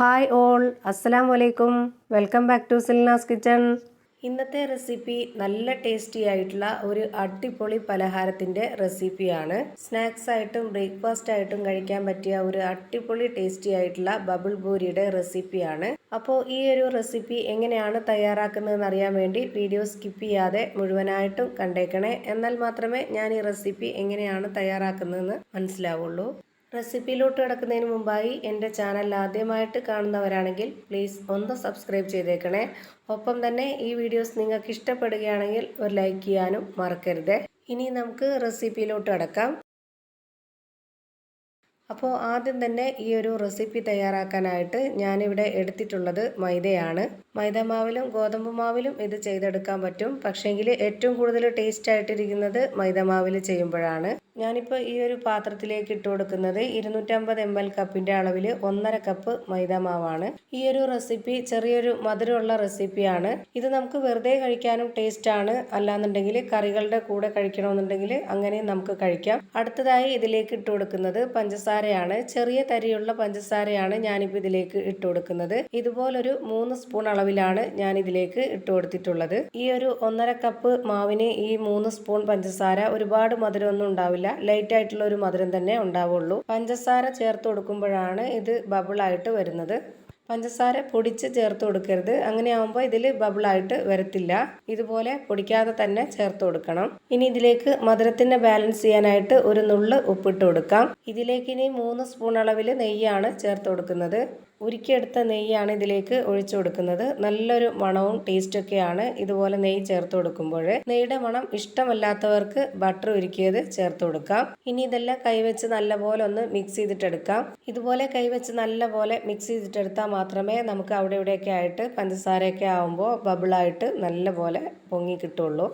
Hi all, അസ്സലാമു അലൈക്കും. Welcome back to Silnas kitchen. ഇന്നത്തെ റെസിപ്പി നല്ല ടേസ്റ്റി ആയിട്ടുള്ള ഒരു അടിപൊളി പലഹാരത്തിൻ്റെ റെസിപ്പിയാണ്. സ്നാക്സ് ആയിട്ടും ബ്രേക്ക്ഫാസ്റ്റ് ആയിട്ടും കഴിക്കാൻ പറ്റിയ ഒരു അടിപൊളി ടേസ്റ്റി ആയിട്ടുള്ള ബബിൾ പൂരിയുടെ റെസിപ്പിയാണ്. അപ്പോൾ ഈ ഒരു റെസിപ്പി എങ്ങനെയാണ് തയ്യാറാക്കുന്നതെന്ന് അറിയാൻ വേണ്ടി വീഡിയോ സ്കിപ്പ് ചെയ്യാതെ മുഴുവനായിട്ടും കണ്ടേക്കണേ. എന്നാൽ മാത്രമേ ഞാൻ ഈ റെസിപ്പി എങ്ങനെയാണ് തയ്യാറാക്കുന്നതെന്ന് മനസ്സിലാവുള്ളൂ. റെസിപ്പിയിലോട്ട് കിടക്കുന്നതിന് മുമ്പായി എൻ്റെ ചാനൽ ആദ്യമായിട്ട് കാണുന്നവരാണെങ്കിൽ പ്ലീസ് ഒന്ന് സബ്സ്ക്രൈബ് ചെയ്തേക്കണേ. ഒപ്പം തന്നെ ഈ വീഡിയോസ് നിങ്ങൾക്ക് ഇഷ്ടപ്പെടുകയാണെങ്കിൽ ഒരു ലൈക്ക് ചെയ്യാനും മറക്കരുത്. ഇനി നമുക്ക് റെസിപ്പിയിലോട്ട് കിടക്കാം. അപ്പോൾ ആദ്യം തന്നെ ഈ ഒരു റെസിപ്പി തയ്യാറാക്കാനായിട്ട് ഞാനിവിടെ എടുത്തിട്ടുള്ളത് മൈദയാണ്. മൈദമാവിലും ഗോതമ്പ് മാവിലും ഇത് ചെയ്തെടുക്കാൻ പറ്റും. പക്ഷേങ്കിൽ ഏറ്റവും കൂടുതൽ ടേസ്റ്റ് ആയിട്ടിരിക്കുന്നത് മൈദമാവിൽ ചെയ്യുമ്പോഴാണ്. ഞാനിപ്പോൾ ഈ ഒരു പാത്രത്തിലേക്ക് ഇട്ട് കൊടുക്കുന്നത് 250 ml കപ്പിൻ്റെ അളവിൽ 1.5 കപ്പ് മൈദമാവാണ്. ഈ ഒരു റെസിപ്പി ചെറിയൊരു മധുരമുള്ള റെസിപ്പിയാണ്. ഇത് നമുക്ക് വെറുതെ കഴിക്കാനും ടേസ്റ്റാണ്. അല്ലാന്നുണ്ടെങ്കിൽ കറികളുടെ കൂടെ കഴിക്കണമെന്നുണ്ടെങ്കിൽ അങ്ങനെയും നമുക്ക് കഴിക്കാം. അടുത്തതായി ഇതിലേക്ക് ഇട്ട് കൊടുക്കുന്നത് പഞ്ചസാരയാണ്. ചെറിയ തരിയുള്ള പഞ്ചസാരയാണ് ഞാനിപ്പോൾ ഇതിലേക്ക് ഇട്ട് കൊടുക്കുന്നത്. ഇതുപോലൊരു 3 സ്പൂൺ അളവിലാണ് ഞാൻ ഇതിലേക്ക് ഇട്ട് കൊടുത്തിട്ടുള്ളത്. ഈ ഒരു 1.5 കപ്പ് മാവിന് ഈ 3 സ്പൂൺ പഞ്ചസാര ഒരുപാട് മധുരമൊന്നും ഉണ്ടാവില്ല. ലൈറ്റ് ആയിട്ടുള്ള ഒരു മധുരം തന്നെ ഉണ്ടാവുള്ളൂ. പഞ്ചസാര ചേർത്ത് കൊടുക്കുമ്പോഴാണ് ഇത് ബബിളായിട്ട് വരുന്നത്. പഞ്ചസാര പൊടിച്ച് ചേർത്ത് കൊടുക്കരുത്. അങ്ങനെയാവുമ്പോൾ ഇതിൽ ബബിളായിട്ട് വരത്തില്ല. ഇതുപോലെ പൊടിക്കാതെ തന്നെ ചേർത്ത് കൊടുക്കണം. ഇനി ഇതിലേക്ക് മധുരത്തിൻ്റെ ബാലൻസ് ചെയ്യാനായിട്ട് ഒരു നുള്ള് ഉപ്പിട്ട് കൊടുക്കാം. ഇതിലേക്ക് ഇനി 3 സ്പൂൺ അളവിൽ നെയ്യാണ് ചേർത്ത് കൊടുക്കുന്നത്. ഉരുക്കിയെടുത്ത നെയ്യാണ് ഇതിലേക്ക് ഒഴിച്ചു കൊടുക്കുന്നത്. നല്ലൊരു മണവും ടേസ്റ്റൊക്കെയാണ് ഇതുപോലെ നെയ്യ് ചേർത്ത് കൊടുക്കുമ്പോൾ. നെയ്യുടെ മണം ഇഷ്ടമല്ലാത്തവർക്ക് ബട്ടർ ഉരുക്കിയത് ചേർത്ത് കൊടുക്കാം. ഇനി ഇതെല്ലാം കൈവച്ച് നല്ലപോലെ ഒന്ന് മിക്സ് ചെയ്തിട്ടെടുക്കാം. ഇതുപോലെ കൈവച്ച് നല്ലപോലെ മിക്സ് ചെയ്തിട്ടെടുത്താൽ മാത്രമേ നമുക്ക് അവിടെ ഇവിടെയൊക്കെ ആയിട്ട് പഞ്ചസാരയൊക്കെ ആവുമ്പോൾ ബബിളായിട്ട് നല്ലപോലെ പൊങ്ങി കിട്ടുള്ളൂ.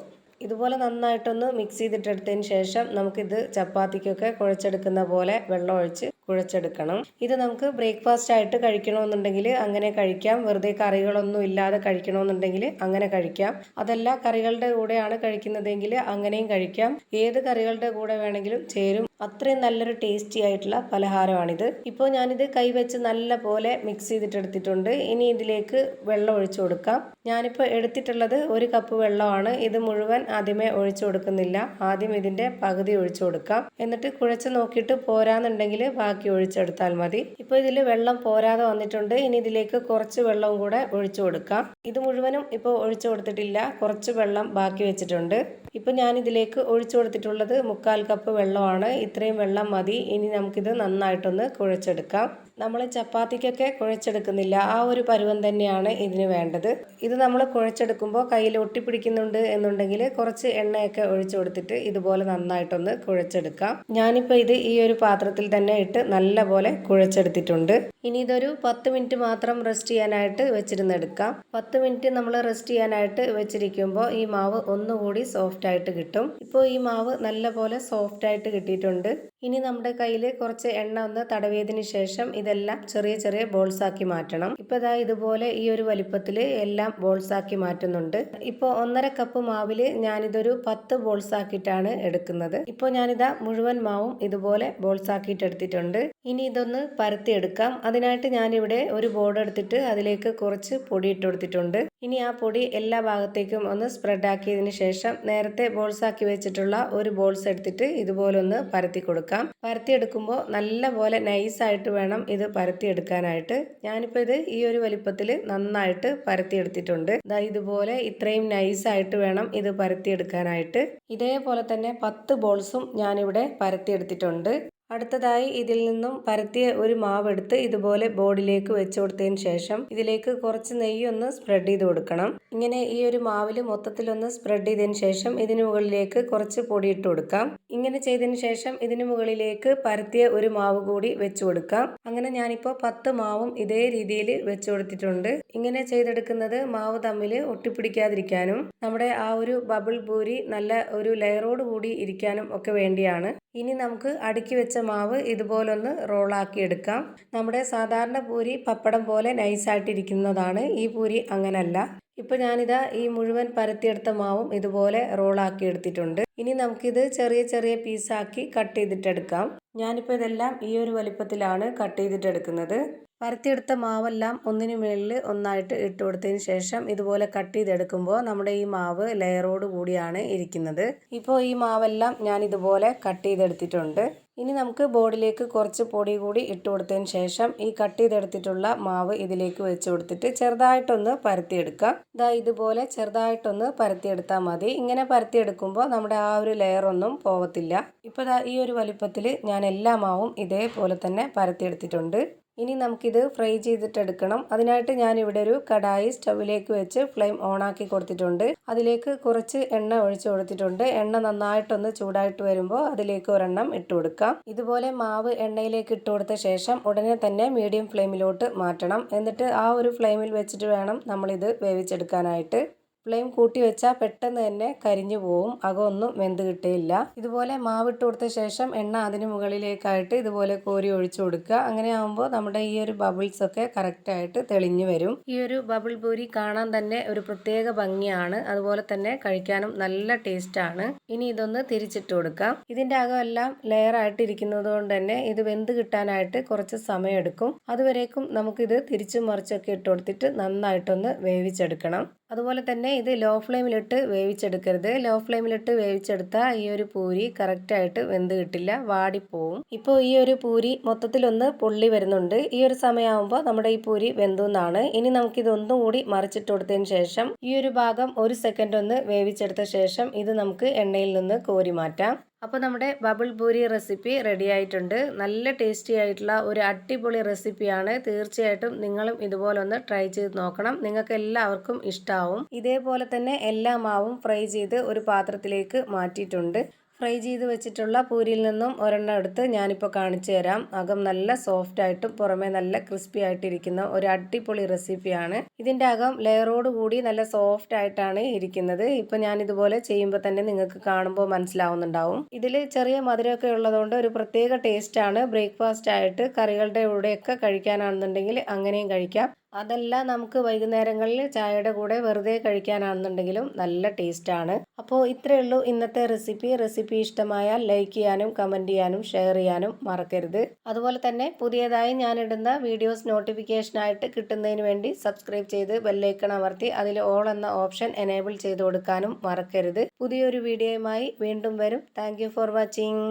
ഇതുപോലെ നന്നായിട്ടൊന്ന് മിക്സ് ചെയ്തിട്ടെടുത്തതിന് ശേഷം നമുക്കിത് ചപ്പാത്തിക്കൊക്കെ കുഴച്ചെടുക്കുന്ന പോലെ വെള്ളം ഒഴിച്ച് കുഴച്ചെടുക്കണം. ഇത് നമുക്ക് ബ്രേക്ക്ഫാസ്റ്റ് ആയിട്ട് കഴിക്കണമെന്നുണ്ടെങ്കിൽ അങ്ങനെ കഴിക്കാം. വെറുതെ കറികളൊന്നും ഇല്ലാതെ കഴിക്കണമെന്നുണ്ടെങ്കിൽ അങ്ങനെ കഴിക്കാം. അതല്ല കറികളുടെ കൂടെയാണ് കഴിക്കുന്നതെങ്കിൽ അങ്ങനെയും കഴിക്കാം. ഏത് കറികളുടെ കൂടെ വേണമെങ്കിലും ചേരും. അത്രയും നല്ലൊരു ടേസ്റ്റി ആയിട്ടുള്ള പലഹാരമാണിത്. ഇപ്പോൾ ഞാനിത് കൈവച്ച് നല്ല പോലെ മിക്സ് ചെയ്തിട്ടെടുത്തിട്ടുണ്ട്. ഇനി ഇതിലേക്ക് വെള്ളം ഒഴിച്ചു കൊടുക്കാം. ഞാനിപ്പോൾ എടുത്തിട്ടുള്ളത് 1 കപ്പ് വെള്ളമാണ്. ഇത് മുഴുവൻ ആദ്യമേ ഒഴിച്ചു കൊടുക്കുന്നില്ല. ആദ്യം ഇതിൻ്റെ പകുതി ഒഴിച്ചു കൊടുക്കാം. എന്നിട്ട് കുഴച്ച് നോക്കിയിട്ട് പോരാന്നുണ്ടെങ്കിൽ ബാക്കി ഒഴിച്ചെടുത്താൽ മതി. ഇപ്പോൾ ഇതിൽ വെള്ളം പോരാതെ വന്നിട്ടുണ്ട്. ഇനി ഇതിലേക്ക് കുറച്ച് വെള്ളവും കൂടെ ഒഴിച്ചു കൊടുക്കാം. ഇത് മുഴുവനും ഇപ്പോൾ ഒഴിച്ചു കൊടുത്തിട്ടില്ല. കുറച്ച് വെള്ളം ബാക്കി വെച്ചിട്ടുണ്ട്. ഇപ്പോൾ ഞാനിതിലേക്ക് ഒഴിച്ചു കൊടുത്തിട്ടുള്ളത് 1/4 കപ്പ് വെള്ളമാണ്. ഇത്രയും വെള്ളം മതി. ഇനി നമുക്കിത് നന്നായിട്ടൊന്ന് കുഴച്ചെടുക്കാം. നമ്മൾ ചപ്പാത്തിക്കൊക്കെ കുഴച്ചെടുക്കുന്നില്ല, ആ ഒരു പരുവം തന്നെയാണ് ഇതിന് വേണ്ടത്. ഇത് നമ്മൾ കുഴച്ചെടുക്കുമ്പോൾ കയ്യിൽ ഒട്ടിപ്പിടിക്കുന്നുണ്ട് എന്നുണ്ടെങ്കിൽ കുറച്ച് എണ്ണയൊക്കെ ഒഴിച്ചു കൊടുത്തിട്ട് ഇതുപോലെ നന്നായിട്ടൊന്ന് കുഴച്ചെടുക്കാം. ഞാനിപ്പോൾ ഇത് ഈ ഒരു പാത്രത്തിൽ തന്നെ ഇട്ട് നല്ലപോലെ കുഴച്ചെടുത്തിട്ടുണ്ട്. ഇനി ഇതൊരു 10 മിനിറ്റ് മാത്രം റെസ്റ്റ് ചെയ്യാനായിട്ട് വെച്ചിരുന്നെടുക്കാം. 10 മിനിറ്റ് നമ്മൾ റെസ്റ്റ് ചെയ്യാനായിട്ട് വെച്ചിരിക്കുമ്പോൾ ഈ മാവ് ഒന്നുകൂടി സോഫ്റ്റ് ആയിട്ട് കിട്ടും. ഇപ്പോൾ ഈ മാവ് നല്ലപോലെ സോഫ്റ്റ് ആയിട്ട് കിട്ടിയിട്ടുണ്ട്. ഇനി നമ്മുടെ കയ്യിൽ കുറച്ച് എണ്ണ ഒന്ന് തടവിയതിന് ശേഷം ഇതെല്ലാം ചെറിയ ചെറിയ ബോൾസ് ആക്കി മാറ്റണം. ഇപ്പോൾ ഇതാ ഇതുപോലെ ഈ ഒരു വലിപ്പത്തിൽ എല്ലാം ബോൾസ് ആക്കി മാറ്റുന്നുണ്ട്. ഇപ്പോൾ 1.5 കപ്പ് മാവിൽ ഞാനിതൊരു 10 ബോൾസ് ആക്കിയിട്ടാണ് എടുക്കുന്നത്. ഇപ്പോൾ ഞാനിതാ മുഴുവൻ മാവും ഇതുപോലെ ബോൾസ് ആക്കിയിട്ട് എടുത്തിട്ടുണ്ട്. ഇനി ഇതൊന്ന് പരത്തിയെടുക്കാം. അതിനായിട്ട് ഞാനിവിടെ ഒരു ബോർഡ് എടുത്തിട്ട് അതിലേക്ക് കുറച്ച് പൊടി ഇട്ട് കൊടുത്തിട്ടുണ്ട്. ഇനി ആ പൊടി എല്ലാ ഭാഗത്തേക്കും ഒന്ന് സ്പ്രെഡ് ആക്കിയതിന് ശേഷം നേരത്തെ ബോൾസ് ആക്കി വെച്ചിട്ടുള്ള ഒരു ബോൾസ് എടുത്തിട്ട് ഇതുപോലെ ഒന്ന് പരത്തി കൊടുക്കാം. പരത്തിയെടുക്കുമ്പോൾ നല്ലപോലെ നൈസായിട്ട് വേണം ഇത് പരത്തിയെടുക്കാനായിട്ട്. ഞാനിപ്പോൾ ഇത് ഈ ഒരു വലിപ്പത്തിൽ നന്നായിട്ട് പരത്തിയെടുത്തിട്ടുണ്ട്. ഇതുപോലെ ഇത്രയും നൈസായിട്ട് വേണം ഇത് പരത്തിയെടുക്കാനായിട്ട്. ഇതേപോലെ തന്നെ 10 ബോൾസും ഞാനിവിടെ പരത്തിയെടുത്തിട്ടുണ്ട്. അടുത്തതായി ഇതിൽ നിന്നും പരത്തിയ ഒരു മാവെടുത്ത് ഇതുപോലെ ബോർഡിലേക്ക് വെച്ച് കൊടുത്തതിന് ശേഷം ഇതിലേക്ക് കുറച്ച് നെയ്യൊന്ന് സ്പ്രെഡ് ചെയ്ത് കൊടുക്കണം. ഇങ്ങനെ ഈ ഒരു മാവിൽ മൊത്തത്തിലൊന്ന് സ്പ്രെഡ് ചെയ്തതിന് ശേഷം ഇതിന് മുകളിലേക്ക് കുറച്ച് പൊടി ഇട്ട് കൊടുക്കാം. ഇങ്ങനെ ചെയ്തതിന് ശേഷം ഇതിന് മുകളിലേക്ക് പരത്തിയ ഒരു മാവ് കൂടി വെച്ച് കൊടുക്കാം. അങ്ങനെ ഞാനിപ്പോൾ 10 മാവും ഇതേ രീതിയിൽ വെച്ച് കൊടുത്തിട്ടുണ്ട്. ഇങ്ങനെ ചെയ്തെടുക്കുന്നത് മാവ് തമ്മിൽ ഒട്ടിപ്പിടിക്കാതിരിക്കാനും നമ്മുടെ ആ ഒരു ബബിൾ പൂരി നല്ല ഒരു ലെയറോട് കൂടി ഇരിക്കാനും ഒക്കെ വേണ്ടിയാണ്. ഇനി നമുക്ക് അടുക്കി വെച്ച മാവ് ഇതുപോലൊന്ന് റോളാക്കി എടുക്കാം. നമ്മുടെ സാധാരണ പൂരി പപ്പടം പോലെ നൈസായിട്ടിരിക്കുന്നതാണ്. ഈ പൂരി അങ്ങനല്ല. ഇപ്പോൾ ഞാനിതാ ഈ മുഴുവൻ പരത്തിയെടുത്ത മാവും ഇതുപോലെ റോളാക്കി എടുത്തിട്ടുണ്ട്. ഇനി നമുക്കിത് ചെറിയ ചെറിയ പീസാക്കി കട്ട് ചെയ്തിട്ടെടുക്കാം. ഞാനിപ്പോൾ ഇതെല്ലാം ഈ ഒരു വലിപ്പത്തിലാണ് കട്ട് ചെയ്തിട്ടെടുക്കുന്നത്. പരത്തിയെടുത്ത മാവെല്ലാം ഒന്നിനു മേളിൽ ഒന്നായിട്ട് ഇട്ട് കൊടുത്തതിന് ശേഷം ഇതുപോലെ കട്ട് ചെയ്തെടുക്കുമ്പോൾ നമ്മുടെ ഈ മാവ് ലെയറോട് കൂടിയാണ് ഇരിക്കുന്നത്. ഇപ്പോൾ ഈ മാവെല്ലാം ഞാൻ ഇതുപോലെ കട്ട് ചെയ്തെടുത്തിട്ടുണ്ട്. ഇനി നമുക്ക് ബോർഡിലേക്ക് കുറച്ച് പൊടി കൂടി ഇട്ട് കൊടുത്തതിന് ശേഷം ഈ കട്ട് ചെയ്തെടുത്തിട്ടുള്ള മാവ് ഇതിലേക്ക് വെച്ച് കൊടുത്തിട്ട് ചെറുതായിട്ടൊന്ന് പരത്തിയെടുക്കാം. ഇതാ ഇതുപോലെ ചെറുതായിട്ടൊന്ന് പരത്തിയെടുത്താൽ മതി. ഇങ്ങനെ പരത്തിയെടുക്കുമ്പോൾ നമ്മുടെ ആ ഒരു ലെയർ ഒന്നും പോവത്തില്ല. ഇപ്പോൾ ഈ ഒരു വലിപ്പത്തിൽ ഞാൻ എല്ലാ മാവും ഇതേപോലെ തന്നെ പരത്തിയെടുത്തിട്ടുണ്ട്. ഇനി നമുക്കിത് ഫ്രൈ ചെയ്തിട്ടെടുക്കണം. അതിനായിട്ട് ഞാനിവിടെ ഒരു കടായി സ്റ്റൗവിലേക്ക് വെച്ച് ഫ്ലെയിം ഓണാക്കി കൊടുത്തിട്ടുണ്ട്. അതിലേക്ക് കുറച്ച് എണ്ണ ഒഴിച്ചു കൊടുത്തിട്ടുണ്ട്. എണ്ണ നന്നായിട്ടൊന്ന് ചൂടായിട്ട് വരുമ്പോൾ അതിലേക്ക് ഒരെണ്ണം ഇട്ട് കൊടുക്കാം. ഇതുപോലെ മാവ് എണ്ണയിലേക്ക് ഇട്ട് കൊടുത്ത ശേഷം ഉടനെ തന്നെ മീഡിയം ഫ്ലെയിമിലോട്ട് മാറ്റണം. എന്നിട്ട് ആ ഒരു ഫ്ലെയിമിൽ വെച്ചിട്ട് വേണം നമ്മളിത് വേവിച്ചെടുക്കാനായിട്ട്. ഫ്ലെയിം കൂട്ടി വെച്ചാൽ പെട്ടെന്ന് തന്നെ കരിഞ്ഞു പോവും, അകമൊന്നും വെന്ത് കിട്ടുകയില്ല. ഇതുപോലെ മാവിട്ട് കൊടുത്ത ശേഷം എണ്ണ അതിന് മുകളിലേക്കായിട്ട് ഇതുപോലെ കോരി ഒഴിച്ചു കൊടുക്കുക. അങ്ങനെ ആകുമ്പോൾ നമ്മുടെ ഈ ഒരു ബബിൾസ് ഒക്കെ കറക്റ്റായിട്ട് തെളിഞ്ഞു വരും. ഈ ഒരു ബബിൾ പൂരി കാണാൻ തന്നെ ഒരു പ്രത്യേക ഭംഗിയാണ്, അതുപോലെ തന്നെ കഴിക്കാനും നല്ല ടേസ്റ്റാണ്. ഇനി ഇതൊന്ന് തിരിച്ചിട്ട് കൊടുക്കാം. ഇതിൻ്റെ അകമെല്ലാം ലെയർ ആയിട്ട് ഇരിക്കുന്നത് കൊണ്ട് തന്നെ ഇത് വെന്ത് കിട്ടാനായിട്ട് കുറച്ച് സമയമെടുക്കും. അതുവരേക്കും നമുക്കിത് തിരിച്ചും മറിച്ചൊക്കെ ഇട്ട് കൊടുത്തിട്ട് നന്നായിട്ടൊന്ന് വേവിച്ചെടുക്കണം. അതുപോലെ തന്നെ ഇത് ലോ ഫ്ലെയിമിലിട്ട് വേവിച്ചെടുക്കരുത്. ലോ ഫ്ലെയിമിലിട്ട് വേവിച്ചെടുത്താൽ ഈ ഒരു പൂരി കറക്റ്റായിട്ട് വെന്ത് കിട്ടില്ല, വാടിപ്പോവും. ഇപ്പോൾ ഈ ഒരു പൂരി മൊത്തത്തിലൊന്ന് പൊള്ളി വരുന്നുണ്ട്. ഈ ഒരു സമയമാകുമ്പോൾ നമ്മുടെ ഈ പൂരി വെന്തുന്നാണ്. ഇനി നമുക്കിതൊന്നും കൂടി മറിച്ചിട്ട് കൊടുത്തതിന് ശേഷം ഈ ഒരു ഭാഗം 1 സെക്കൻഡ് ഒന്ന് വേവിച്ചെടുത്ത ശേഷം ഇത് നമുക്ക് എണ്ണയിൽ നിന്ന് കോരി മാറ്റാം. അപ്പോൾ നമ്മുടെ ബബിൾ പൂരി റെസിപ്പി റെഡി ആയിട്ടുണ്ട്. നല്ല ടേസ്റ്റി ആയിട്ടുള്ള ഒരു അടിപൊളി റെസിപ്പിയാണ്. തീർച്ചയായിട്ടും നിങ്ങളും ഇതുപോലെ ഒന്ന് ട്രൈ ചെയ്ത് നോക്കണം. നിങ്ങൾക്ക് എല്ലാവർക്കും ഇഷ്ടമാവും. ഇതേപോലെ തന്നെ എല്ലാ മാവും ഫ്രൈ ചെയ്ത് ഒരു പാത്രത്തിലേക്ക് മാറ്റിയിട്ടുണ്ട്. ഫ്രൈ ചെയ്ത് വെച്ചിട്ടുള്ള പൂരിയിൽ നിന്നും ഒരെണ്ണം എടുത്ത് ഞാനിപ്പോൾ കാണിച്ചു തരാം. അകം നല്ല സോഫ്റ്റ് ആയിട്ടും പുറമേ നല്ല ക്രിസ്പി ആയിട്ടിരിക്കുന്ന ഒരു അടിപൊളി റെസിപ്പിയാണ്. ഇതിൻ്റെ അകം ലെയറോട് കൂടി നല്ല സോഫ്റ്റ് ആയിട്ടാണ് ഇരിക്കുന്നത്. ഇപ്പം ഞാൻ ഇതുപോലെ ചെയ്യുമ്പോൾ തന്നെ നിങ്ങൾക്ക് കാണുമ്പോൾ മനസ്സിലാവുന്നുണ്ടാവും. ഇതിൽ ചെറിയ മധുരമൊക്കെ ഉള്ളതുകൊണ്ട് ഒരു പ്രത്യേക ടേസ്റ്റാണ്. ബ്രേക്ക്ഫാസ്റ്റ് ആയിട്ട് കറികളുടെ കൂടെയൊക്കെ കഴിക്കാനാണെന്നുണ്ടെങ്കിൽ അങ്ങനെയും കഴിക്കാം. അതല്ല നമുക്ക് വൈകുന്നേരങ്ങളിൽ ചായയുടെ കൂടെ വെറുതെ കഴിക്കാനാണെന്നുണ്ടെങ്കിലും നല്ല ടേസ്റ്റാണ്. അപ്പോൾ ഇത്രയേ ഉള്ളൂ ഇന്നത്തെ റെസിപ്പി ഇഷ്ടമായാൽ ലൈക്ക് ചെയ്യാനും കമൻറ്റ് ചെയ്യാനും ഷെയർ ചെയ്യാനും മറക്കരുത്. അതുപോലെ തന്നെ പുതിയതായി ഞാനിടുന്ന വീഡിയോസ് നോട്ടിഫിക്കേഷനായിട്ട് കിട്ടുന്നതിന് വേണ്ടി സബ്സ്ക്രൈബ് ചെയ്ത് ബെല്ലൈക്കൺ അമർത്തി അതിൽ ഓൾ എന്ന ഓപ്ഷൻ എനേബിൾ ചെയ്ത് കൊടുക്കാനും മറക്കരുത്. പുതിയൊരു വീഡിയോയുമായി വീണ്ടും വരും. Thank you for watching.